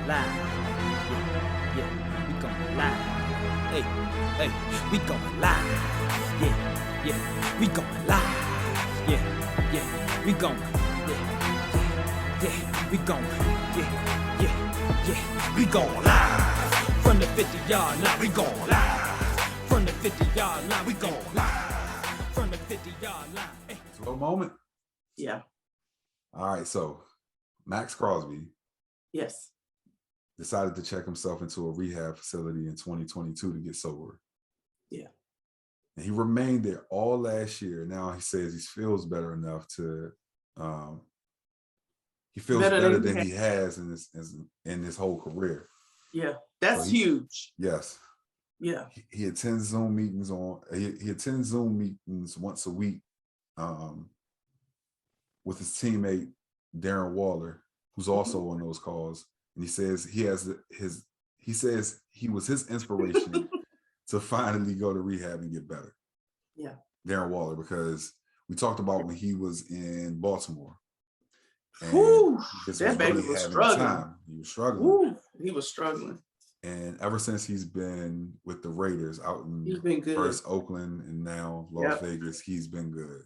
live. Yeah, we going live. Hey, we going live. Yeah, we going live. Yeah, we going. Yeah, we going. Yeah, we going live. From the 50-yard line, we going live. From the 50-yard line, we going live. From the 50-yard line. Hey. Slow moment. Yeah. All right, so Maxx Crosby, yes, decided to check himself into a rehab facility in 2022 to get sober. Yeah. And he remained there all last year. Now he says he feels better enough to, he feels better than he has in his whole career. Yeah, that's huge. Yes. Yeah. He attends Zoom meetings he attends Zoom meetings once a week with his teammate Darren Waller, who's also on those calls. And he says he says he was his inspiration to finally go to rehab and get better. Yeah. Darren Waller, because we talked about when he was in Baltimore. Whew, that baby was struggling. He was struggling. Whew, he was struggling. And ever since he's been with the Raiders out in first Oakland and now Las Vegas, he's been good.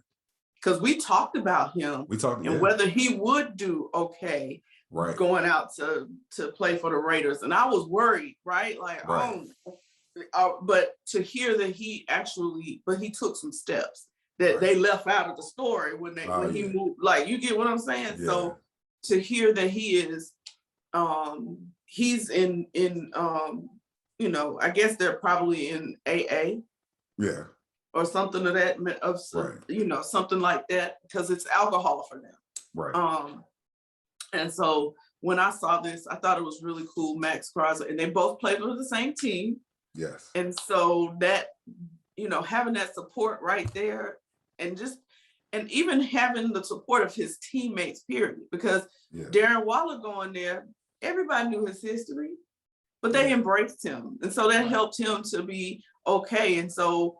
Because we talked about him and whether he would do okay going out to play for the Raiders. And I was worried, right? Like, but to hear that he took some steps that they left out of the story when he moved, like, you get what I'm saying? Yeah. So to hear that he is, he's in I guess they're probably in AA. Yeah. Or something of that, something like that, because it's alcohol for them. Right. And so when I saw this, I thought it was really cool. Maxx Crosby, and they both played with the same team. Yes. And so that, having that support right there, and even having the support of his teammates, period. Because Darren Waller going there, everybody knew his history, but they embraced him. And so that helped him to be okay. And so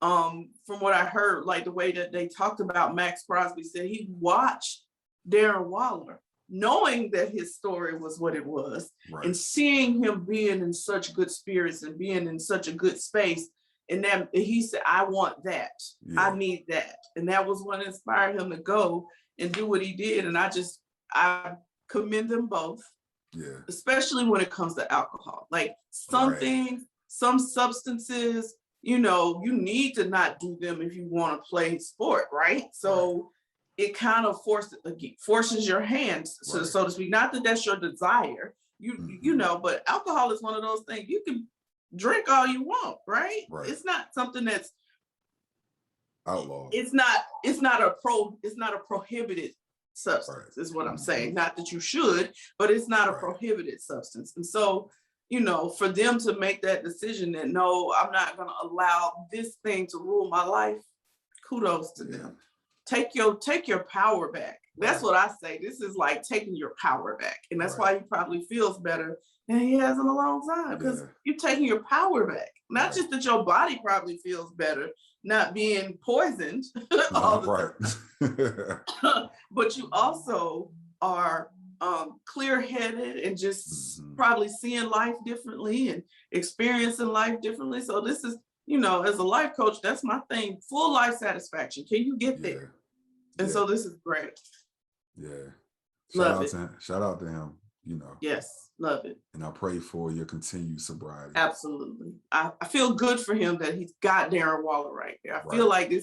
from what I heard, like the way that they talked about Maxx Crosby, said he watched Darren Waller, knowing that his story was what it was, and seeing him being in such good spirits and being in such a good space. And then he said, I want that. Yeah. I need that. And that was what inspired him to go and do what he did. And I commend them both. Yeah. Especially when it comes to alcohol. Like some substances, you need to not do them if you want to play sport, right? So it kind of forces your hands, so to speak. Not that that's your desire, but alcohol is one of those things you can drink all you want, right? It's not something that's outlawed. It's not a prohibited substance, is what I'm saying. Not that you should, but it's not a prohibited substance. And so, for them to make that decision that, no, I'm not going to allow this thing to rule my life, kudos to them. Take your power back. That's what I say. This is like taking your power back. And that's why he probably feels better than he has in a long time, because you're taking your power back. Not just that your body probably feels better, not being poisoned all the time, but you also are clear-headed and just probably seeing life differently and experiencing life differently. So this is, as a life coach, that's my thing. Full life satisfaction. Can you get there? And so this is great. Yeah. Shout out to him, Yes, love it. And I pray for your continued sobriety. Absolutely. I feel good for him that he's got Darren Waller right there. I feel like you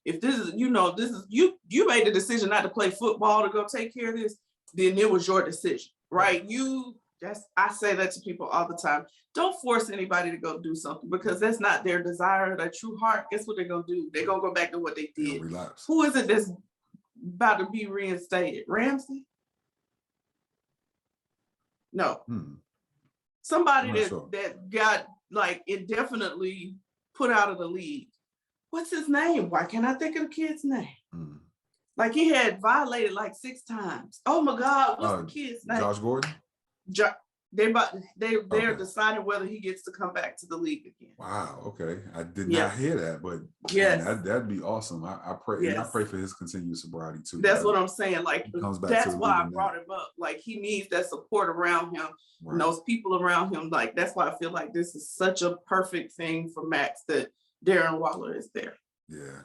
made the decision not to play football to go take care of this, then it was your decision, right? I say that to people all the time. Don't force anybody to go do something, because that's not their desire, their true heart. Guess what they're going to do? They're going to go back to what they did. Who is it that's about to be reinstated? Ramsey? No. Somebody that got like indefinitely put out of the league. What's his name? Why can't I think of the kid's name? Like he had violated like 6 times. Oh my God, what's the kid's name? Josh Gordon? they're deciding whether he gets to come back to the league again. Wow. Okay. I did not hear that, but yes, man, that'd be awesome. I pray, yes. and I pray for his continued sobriety too. That's what I'm saying. Like, comes back that's to why I brought him up. Like, he needs that support around him, and those people around him. Like, that's why I feel like this is such a perfect thing for Maxx that Darren Waller is there. Yeah.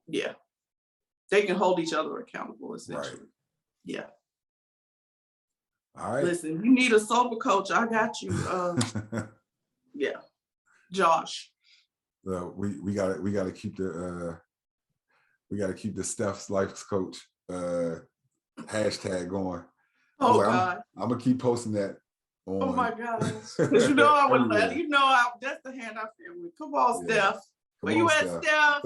Yeah. They can hold each other accountable, essentially. Right. Yeah. All right. Listen, you need a sober coach. I got you. Yeah. Josh. We gotta keep the Steph's life coach hashtag going. Oh God. I'm gonna keep posting that on. Oh my gosh. Because you know I would let that's the hand I feel with. Come on, Steph. Where you at, Steph?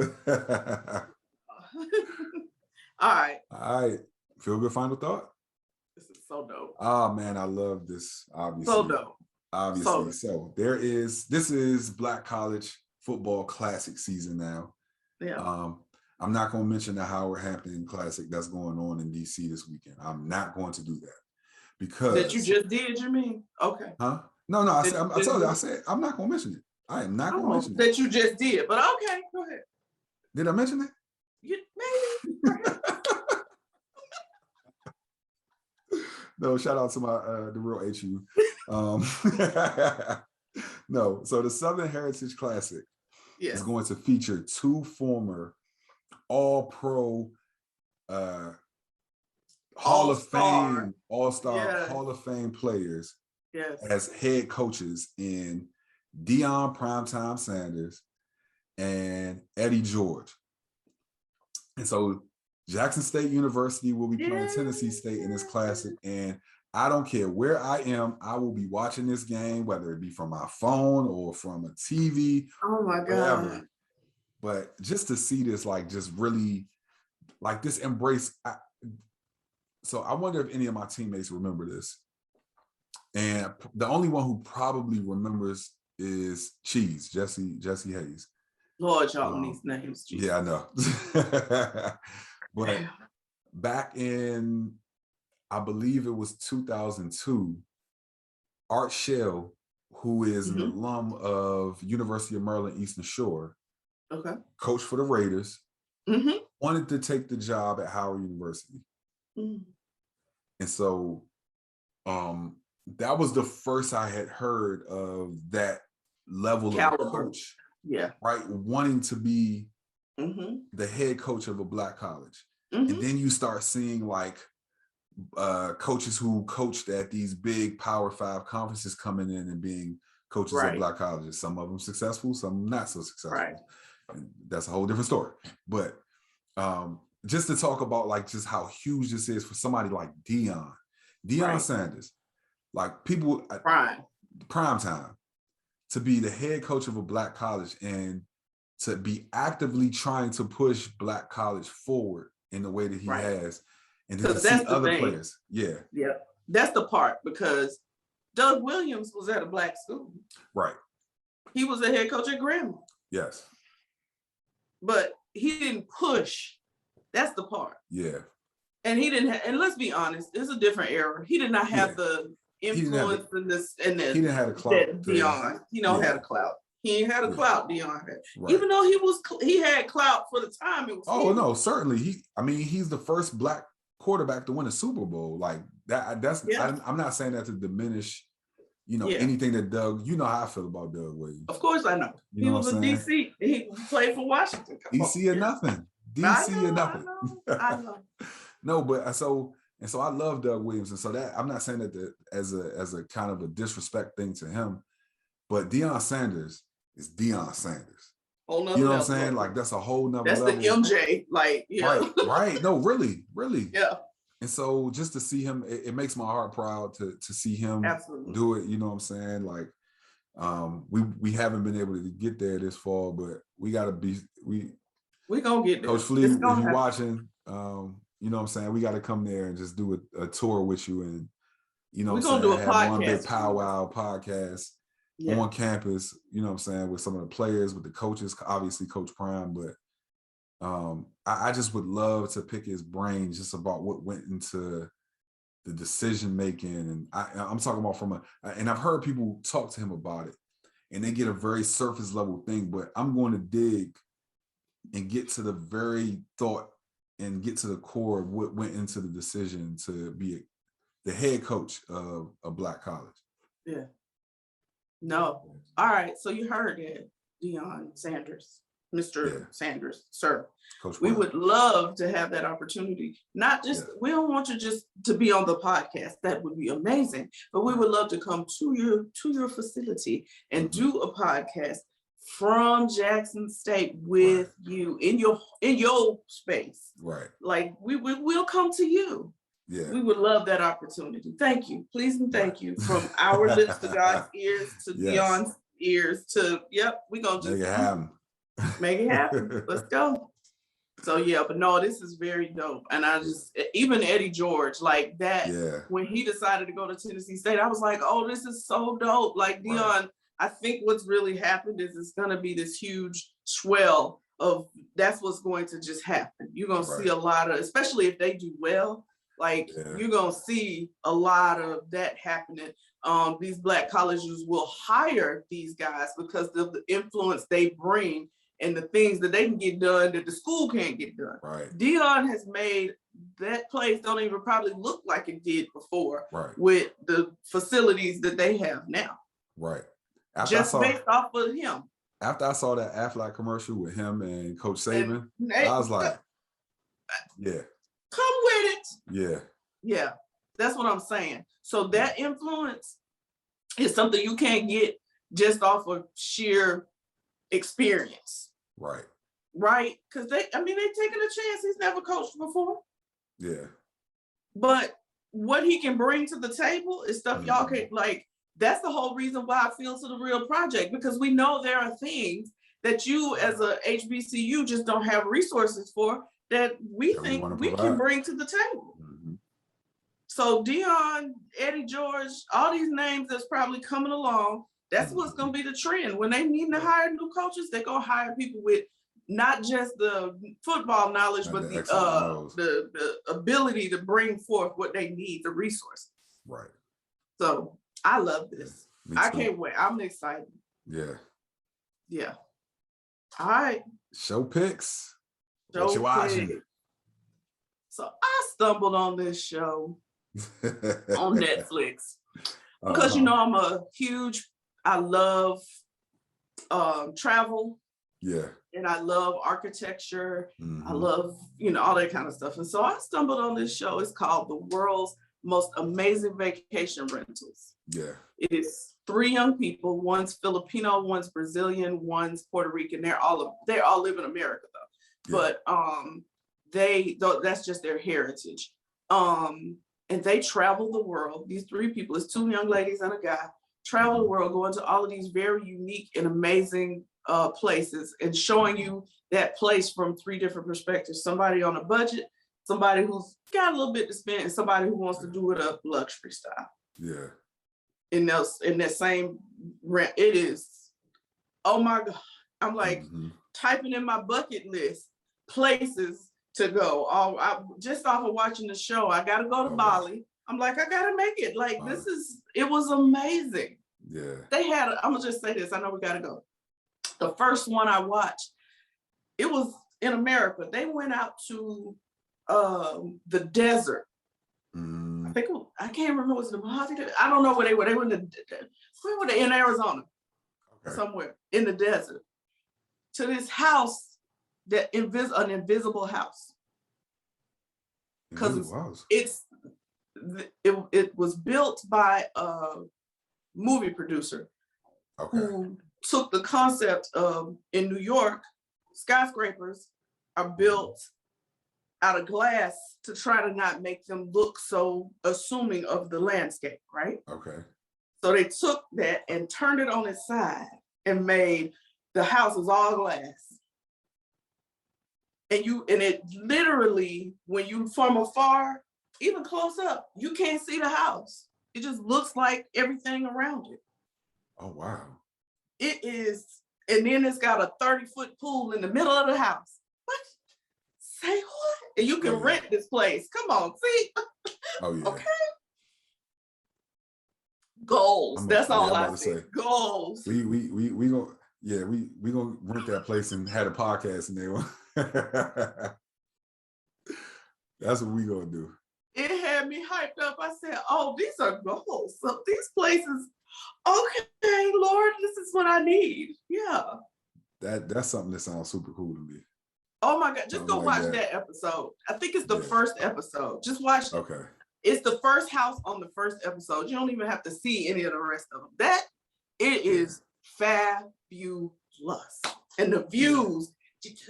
All right. All right. Feel good final thought? This is so dope. Oh man, I love this. Obviously. So dope. Obviously. So this is Black College Football Classic season now. Yeah. I'm not going to mention the Howard Hampton Classic that's going on in DC this weekend. I'm not going to do that because that you just did. You mean? Okay. Huh? No. I told you. I said I'm not going to mention it. I am not going to mention it. That you just did, but okay, go ahead. Did I mention it? Maybe. No, shout out to my the real HU. No, so the Southern Heritage Classic is going to feature two former All-Pro Hall of Fame, All-Star Hall of Fame players as head coaches in Deion Primetime Sanders and Eddie George. And so Jackson State University will be playing Tennessee State in this classic. And I don't care where I am, I will be watching this game, whether it be from my phone or from a TV. Oh my God. Wherever. But just to see this, like, just really, like, this embrace. So I wonder if any of my teammates remember this. And the only one who probably remembers is Cheese, Jesse Hayes. Lord, y'all on these names. Jesus. Yeah, I know. But back in, I believe it was 2002, Art Shell, who is an alum of University of Maryland Eastern Shore, coach for the Raiders, wanted to take the job at Howard University. And so that was the first I had heard of that level of coach. Yeah. Right. Wanting to be the head coach of a Black college. And then you start seeing like coaches who coached at these big Power 5 conferences coming in and being coaches at Black colleges. Some of them successful, some not so successful. Right. And that's a whole different story. But just to talk about like just how huge this is for somebody like Deion Sanders, like people prime time, to be the head coach of a Black college and to be actively trying to push Black college forward in the way that he has. And then to see other players. Yeah. That's the part, because Doug Williams was at a Black school. Right. He was a head coach at Grambling. Yes. But he didn't push. That's the part. Yeah. And he didn't and let's be honest, it's a different era. He did not have the influence in this and this. He didn't have a clout. Deion. He don't have a clout. He ain't had a clout, Deion had. Right. Even though he had clout for the time. It was no, certainly. He's the first Black quarterback to win a Super Bowl. Like that's I'm not saying that to diminish, anything that Doug, you know how I feel about Doug Williams. Of course I know. He was a DC. He played for Washington. DC or nothing. DC or nothing. I know. No, but so I love Doug Williams. And so that I'm not saying that as a kind of a disrespect thing to him, but Deion Sanders is Deion Sanders. You know what I'm saying? Like that's a whole nother level. That's the MJ, like, Right. No, really. Yeah. And so just to see him, it makes my heart proud to see him do it. You know what I'm saying? Like, we haven't been able to get there this fall, but we gotta be we gonna get there. Coach Flea, if you're watching, you know what I'm saying? We gotta come there and just do a tour with you, and we're gonna do a podcast. One big powwow podcast on campus, you know what I'm saying, with some of the players, with the coaches, obviously Coach Prime, but I just would love to pick his brain just about what went into the decision making, and I'm talking about and I've heard people talk to him about it, and they get a very surface level thing, but I'm going to dig and get to the very thought and get to the core of what went into the decision to be the head coach of a Black college. Yeah. No. All right. So you heard it, Deion Sanders, Mr. Sanders, sir. Coach we Brown. would love to have that opportunity. Not just, we don't want you just to be on the podcast. That would be amazing. But we would love to come to your facility and do a podcast from Jackson State with you in your space. Right. Like we'll come to you. Yeah. We would love that opportunity. Thank you. Please and thank you. From our lips to God's ears to Deion's ears to, we're going to just make it happen. Make it happen. Let's go. So yeah, but no, this is very dope. And I just, even Eddie George, like that, when he decided to go to Tennessee State, I was like, oh, this is so dope. Like Deion, I think what's really happened is it's going to be this huge swell of that's what's going to just happen. You're going to see a lot of, especially if they do well, like you're going to see a lot of that happening. These Black colleges will hire these guys because of the influence they bring and the things that they can get done that the school can't get done. Right. Deion has made that place don't even probably look like it did before with the facilities that they have now. Right. Based off of him. After I saw that Aflac commercial with him and Coach Saban, I was like, come with it. Yeah. Yeah. That's what I'm saying. So that influence is something you can't get just off of sheer experience. Right. Right? Because they're taking a chance. He's never coached before. Yeah. But what he can bring to the table is stuff y'all can't, like, that's the whole reason why I feel to the Real Project, because we know there are things that you as a HBCU just don't have resources for that we think we can bring to the table. So Deion, Eddie George, all these names that's probably coming along, that's what's going to be the trend. When they need to hire new coaches, they're going to hire people with not just the football knowledge, but the ability to bring forth what they need, the resources. Right. So I love this. I can't wait. I'm excited. Yeah. Yeah. All right. Show picks. What you watching? So I stumbled on this show on Netflix because I love travel. Yeah. And I love architecture. I love, all that kind of stuff. And so I stumbled on this show. It's called The World's Most Amazing Vacation Rentals. Yeah. It is 3 young people. One's Filipino, one's Brazilian, one's Puerto Rican. They all live in America though. Yeah. But that's just their heritage. And they travel the world. These 3 people, it's 2 young ladies and a guy, travel the world, going to all of these very unique and amazing places and showing you that place from 3 different perspectives. Somebody on a budget, somebody who's got a little bit to spend, and somebody who wants to do it up luxury style. Yeah. In that same rent, it is, oh my God. I'm like typing in my bucket list places to go. Just off of watching the show, I gotta go to Bali. I'm like, I gotta make it. Like, it was amazing. Yeah. I'm gonna just say this, I know we gotta go. The first one I watched, it was in America. They went out to the desert. I can't remember, was it the Mojave? I don't know where they were. They were where were they? In Arizona, somewhere in the desert, to this house an invisible house. Because it was built by a movie producer who took the concept of, in New York, skyscrapers are built out of glass to try to not make them look so assuming of the landscape, right? Okay. So they took that and turned it on its side and made the house was all glass. And it literally, when you from afar, even close up, you can't see the house. It just looks like everything around it. Oh, wow. It is, and then it's got a 30-foot pool in the middle of the house. What? Say what? And you can rent this place. Come on, see? Oh, yeah. Okay. Goals. That's all I'm I about to say. say. Goals. We gonna we gonna rent that place and have a podcast in there. That's what we gonna do. It had me hyped up. I said, "Oh, these are goals. So these places, okay, Lord, this is what I need." Yeah. That's something that sounds super cool to me. Oh my God, just Something go like watch that episode. I think it's the Yeah. first episode. Just watch it. Okay. It's the first house on the first episode. You don't even have to see any of the rest of them. It is fabulous. And the views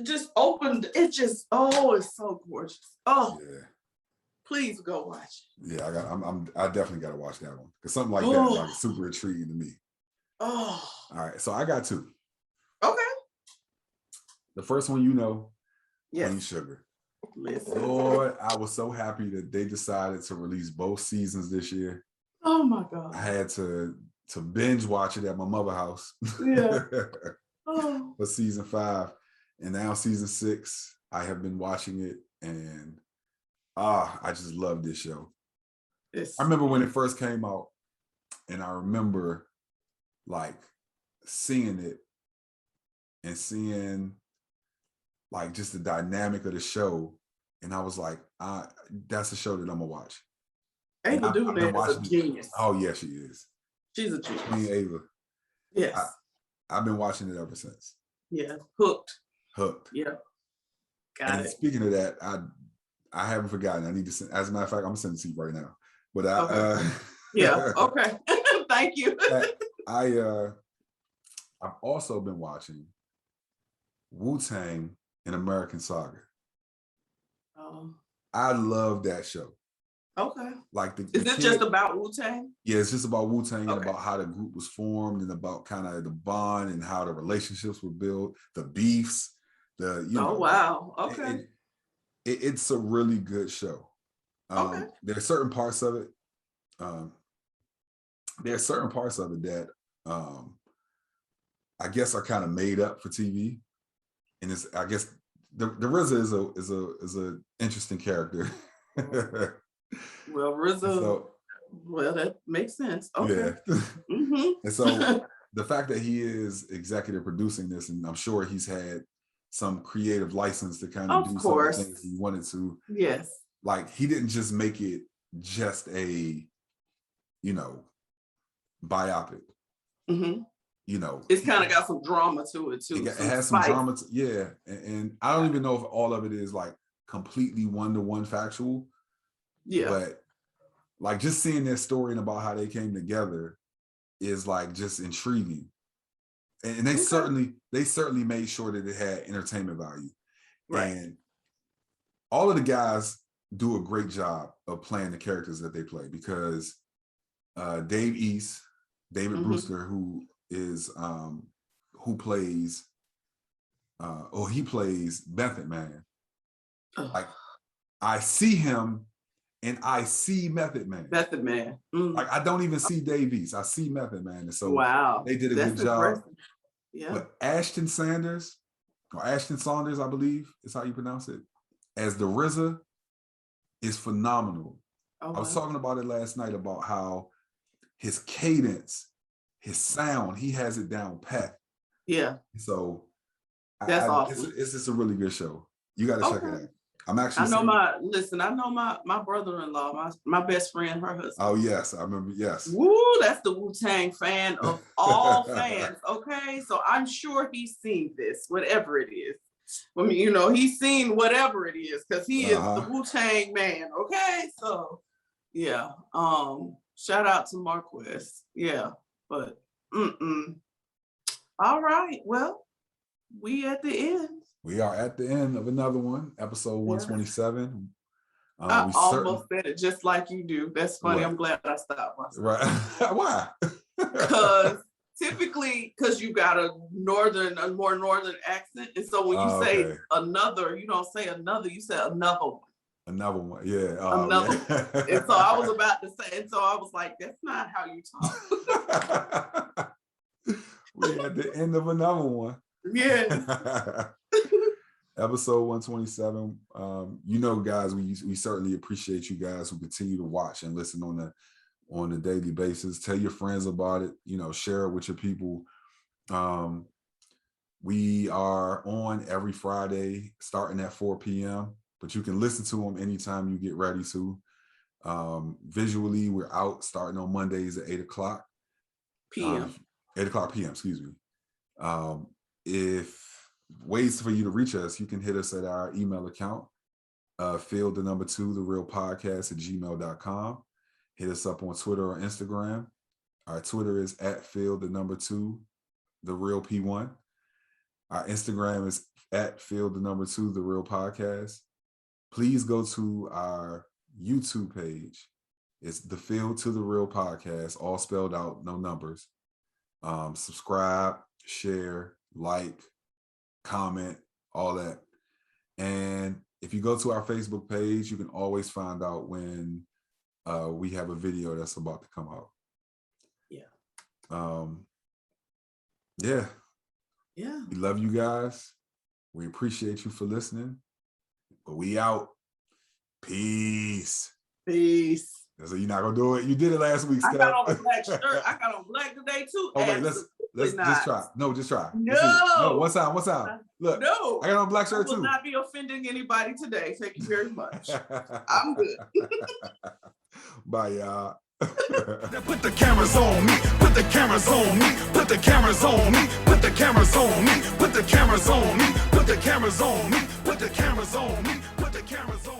just opened. It just, it's so gorgeous. Oh, Yeah. Please go watch it. Yeah, I definitely gotta watch that one. Because something like that is like super intriguing to me. Oh. All right. So I got two. Okay. The first one, Yes. Queen Sugar. Listen. Lord, I was so happy that they decided to release both seasons this year. Oh my God. I had to binge watch it at my mother's house. Yeah. For season 5. And now season 6, I have been watching it, and I just love this show. I remember when it first came out, and I remember like seeing it and seeing like just the dynamic of the show. And I was like, that's a show that I'm gonna watch. Ava DuVernay is a genius. Oh yeah, she is. She's a genius. Queen Ava. Yes. I've been watching it ever since. Yeah. Hooked. Yeah. Got it. Speaking of that, I haven't forgotten. I need to send, as a matter of fact, I'm gonna send it to you right now. But yeah, okay. Thank you. I've also been watching Wu-Tang and American Saga. I love that show. Okay. Like is it just about Wu-Tang? Yeah, it's just about Wu-Tang and about how the group was formed and about kind of the bond and how the relationships were built, the beefs, wow. Okay. It's a really good show. Okay. There are certain parts of it. That I guess are kind of made up for TV, and I guess the RZA is a interesting character. Well, RZA. Well, that makes sense. Okay. Yeah. Mm-hmm. And so the fact that he is executive producing this, and I'm sure he's had some creative license to kind of do some things he wanted to. Yes. Like he didn't just make it just a, biopic. Mm-hmm. It's kind of got some drama to it too. It has some drama. And I don't even know if all of it is like completely one-to-one factual. Yeah. But like just seeing their story and about how they came together is like just intriguing. And they certainly made sure that it had entertainment value. Right. And all of the guys do a great job of playing the characters that they play, because David mm-hmm. Brewster, who is he plays Method Man. Like I see him and I see Method Man. Method Man. Mm. Like I don't even see Davies. I see Method Man. And so they did a good job. Impressive. Yeah. But Ashton Saunders, I believe is how you pronounce it, as the RZA is phenomenal. Oh, I was talking about it last night about how his cadence, his sound, he has it down pat. Yeah. So that's awesome. It's just a really good show. You got to check it out. I'm actually. I know my brother-in-law, my best friend, her husband. Oh yes, I remember. Yes. Woo, that's the Wu-Tang fan of all fans. Okay, so I'm sure he's seen this, whatever it is. I mean, he's seen whatever it is because he is the Wu-Tang man. Okay, so yeah. Shout out to Marquez. Yeah, but all right. Well, we at the end. We are at the end of another one, episode 127. I almost said it just like you do. That's funny. What? I'm glad I stopped myself. Right. Why? Because typically, you got a more northern accent. And so when you say another, you don't say another, you say another one. Another one, yeah. Another one. And so I was about to say, and so I was like, that's not how you talk. We're at the end of another one. Yeah. Episode 127. Guys, we certainly appreciate you guys who continue to watch and listen on on a daily basis. Tell your friends about it, share it with your people. We are on every Friday starting at 4 p.m., but you can listen to them anytime you get ready to. Visually, we're out starting on Mondays at 8 o'clock PM. 8 o'clock p.m., excuse me. If ways for you to reach us, you can hit us at our email account, fieldthe2therealpodcast@gmail.com. Hit us up on Twitter or Instagram. Our Twitter is @fieldthe2therealp1. Our Instagram is @fieldthe2therealpodcast. Please go to our YouTube page. It's the Field to the Real Podcast, all spelled out, no numbers. Subscribe, share, like, comment, all that. And if you go to our Facebook page, you can always find out when we have a video that's about to come out. Yeah. Yeah. We love you guys. We appreciate you for listening. But we out. Peace. So you're not gonna do it? You did it last week, Steph. I got on a black shirt. I got on black today too. Oh wait, let's just try. No, just try. No, one time. Look, no, I got on a black shirt too. I will not be offending anybody today. Thank you very much. I'm good. Bye, y'all. Put the cameras on me, put the cameras on me, put the cameras on me, put the cameras on me, put the cameras on me, put the cameras on me, put the cameras on me, put the cameras on me.